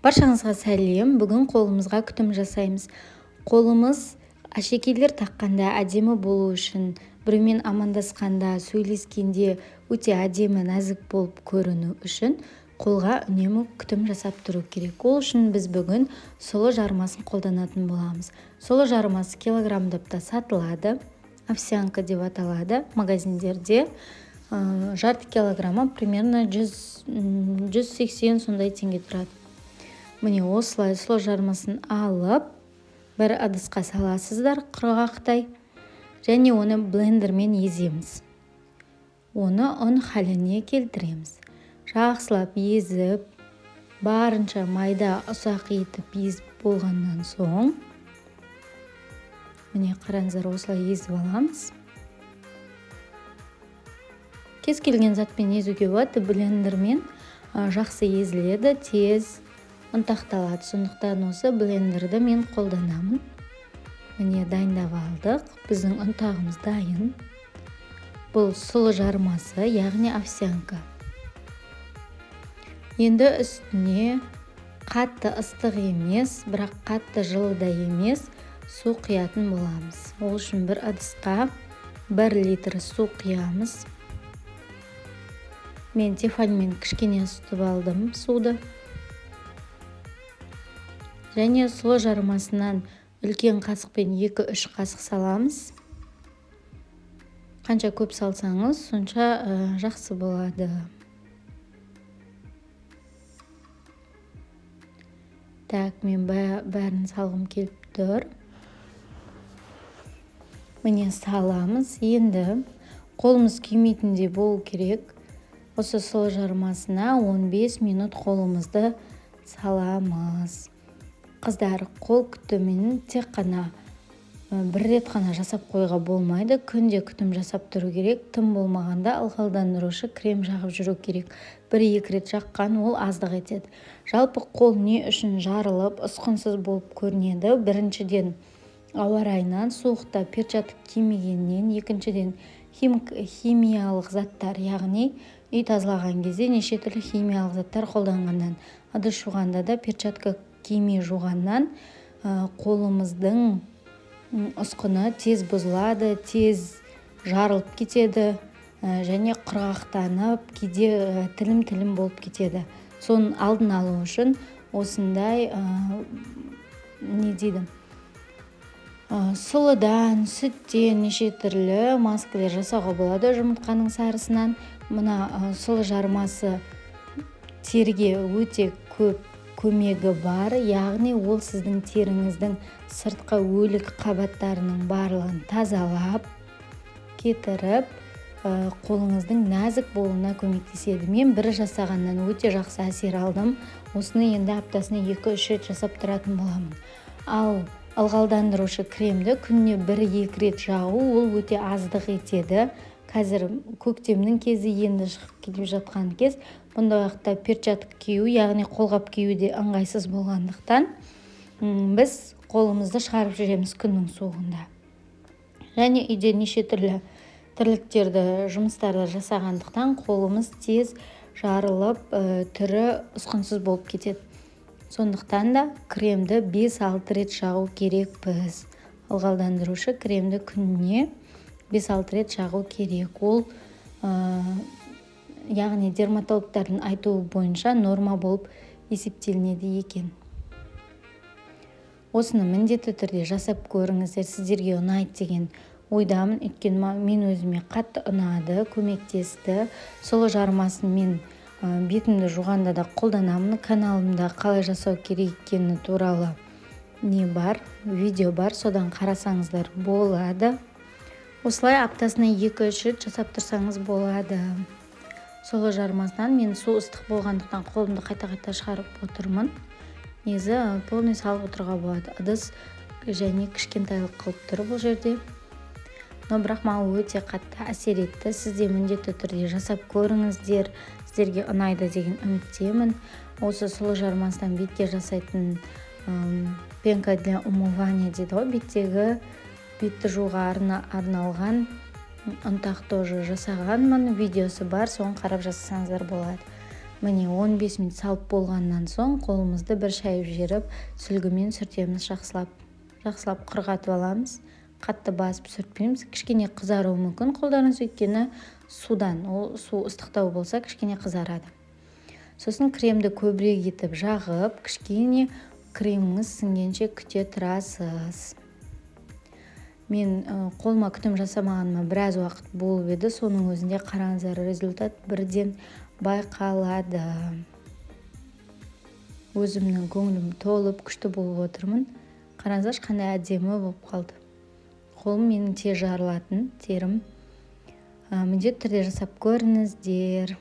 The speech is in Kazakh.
Баршаңызға сәлем. Бүгін қолымызға күтім жасаймыз. Қолымыз әшекейлер таққанда әдемі болу үшін, біреумен амандасқанда, сөйлескенде өте әдемі, нәзік болып көріну үшін қолға үнемі күтім жасап тұру керек. Ол үшін біз бүгін сұлы жармасын қолданатын боламыз. Сұлы жармасы килограммдап та сатылады. Овсянка деп аталады магазиндерде. Жарты килограммы примерно 100-180 сондай теңге тұрады. Міне осылай сұлы жармасын алып, бір ыдысқа саласыздар құрғақтай, және оны блендермен еземіз. Оны ұн халіне келтіреміз. Жақсылап езіп, барынша майда ұсақ етіп езіп болғаннан соң, міне қараңыздар, осылай езіп аламыз. Кез келген затпен езуге болады, блендермен жақсы езіледі, тез ұнтақталады. Сондықтан осы блендерді мен қолданамын. Міне дайындап алдық. Біздің ұнтағымыз дайын. Бұл сұлы жармасы, яғни овсянка. Енді үстіне қатты ыстық емес, бірақ қатты жылы да емес су құятын боламыз. Ол үшін бір ыдысқа 1 литр су құямыз. Мен тефальмен кішкене ысытып алдым суды. Және сұлы жармасынан үлкен қасықпен 2-3 қасық саламыз. Қанша көп салсаңыз, сонша жақсы болады. Так, мен бәрін салғым келіп тұр. Міне саламыз. Енді қолымыз күймейтіндей болу керек. Осы сұлы жармасына 15 минут қолымызды саламыз. Қыздар, қол күтімін тек қана бір рет қана жасап қойға болмайды. Күнде күтім жасап тұру керек. Тым болмағанда ылғалдандырушы крем жағып жүру керек. 1-2 рет жаққан ол аздық етеді. Жалпы қол не үшін жарылып, ұсқынсыз болып көрінеді? Біріншіден ауа райынан, суықта перчаток кимегеннен, екіншіден химиялық заттар, яғни үй тазалаған кезде неше түрлі химиялық заттар қолданғаннан, ыдыс жуғанда да перчатка кимей жуғаннан қолымыздың ұсқыны тез бұзылады, тез жарылып кетеді, және құрғақтанып, кейде тілім болып кетеді. Соның алдын алу үшін осындай сұлыдан, сүттен неше түрлі маскалар жасауға болады. Жұмыртқаның сарысынан мына сұлы жармасы теріге өте көп көмегі бар, яғни ол сіздің теріңіздің сыртқы өлік қабаттарының барлығын тазалап кетіріп, қолыңыздың нәзік болуына көмектеседі. Мен бір жасағаннан өте жақсы әсер алдым. Осыны енді аптасына 2-3 рет жасап тұратын боламын. Ал ылғалдандырушы кремді күніне 1-2 рет жағу, ол өте аздық етеді. Қазір көктемнің кезі енді шығып келіп жатқан кез. Бұндай уақытта перчаток кию, яғни қолғап кию де ыңғайсыз болғандықтан, біз қолымызды шығарып жүреміз күннің суығында. Және үйде неше түрлі тірліктерді, жұмыстарды жасағандықтан қолымыз тез жарылып, түрі ұсқынсыз болып кетеді. Сондықтан да кремді 5-6 рет жағу керек біз. Ылғалдандырушы кремді күніне 5-6 рет жағу керек. Ол яғни дерматологтардың айтуы бойынша норма болып есептелінеді екен. Осыны міндетті түрде жасап көріңіздер, сіздерге ұнайды деген ойдамын. Өйткені мен өзіме қатты ұнады, көмектесті. Сұлы жармасын мен бетімді жуғанда да қолданамын. Каналымда қалай жасау керек екені туралы видео бар, содан қарасаңыздар болады. Осылай аптасына 2-3 рет жасап тұрсаңыз болады. Сұлы жармасынан мен су ыстық болғандықтан қолымды қайта-қайта шығарып отырмын. Негізі полный салып отыруға болады. Ыдыс және кішкентайлық қылып тұр бұл жерде. Но бірақ маған өте қатты әсер етті. Сіз де міндетті түрде жасап көріңіздер. Сіздерге ұнайды деген үміттемін. Осы сұлы жармасынан бетке жасайтын пенка для умывания дейді ғой, бетті жууға арналған ұнтақ тоже жасағанмын, видеосы бар, соны қарап жасасаңыздар болады. Міне 15 минут салып болғаннан соң қолымызды бір шайып жіберіп, сүлгімен сүртеміз, жақсылап құрғатып аламыз. Қатты басып сүртпейміз. Кішкене қызаруы мүмкін қолдарыңыз, өйткені судан, ол су ыстықтау болса кішкене қызарады. Сосын кремді көбірек етіп жағып, кішкене креміңіз сіңгенше күте тұрасыз. Мен қолыма күтім жасамағаныма біраз уақыт болып еді, соның өзінде қараңыздар, результат бірден байқалады. Өзімнің көңілім толып, күшті болып отырмын. Қараңыздар, қандай әдемі болып қалды. Қолым менің тез жарылатын, терім. Міндетті түрде жасап көріңіздер.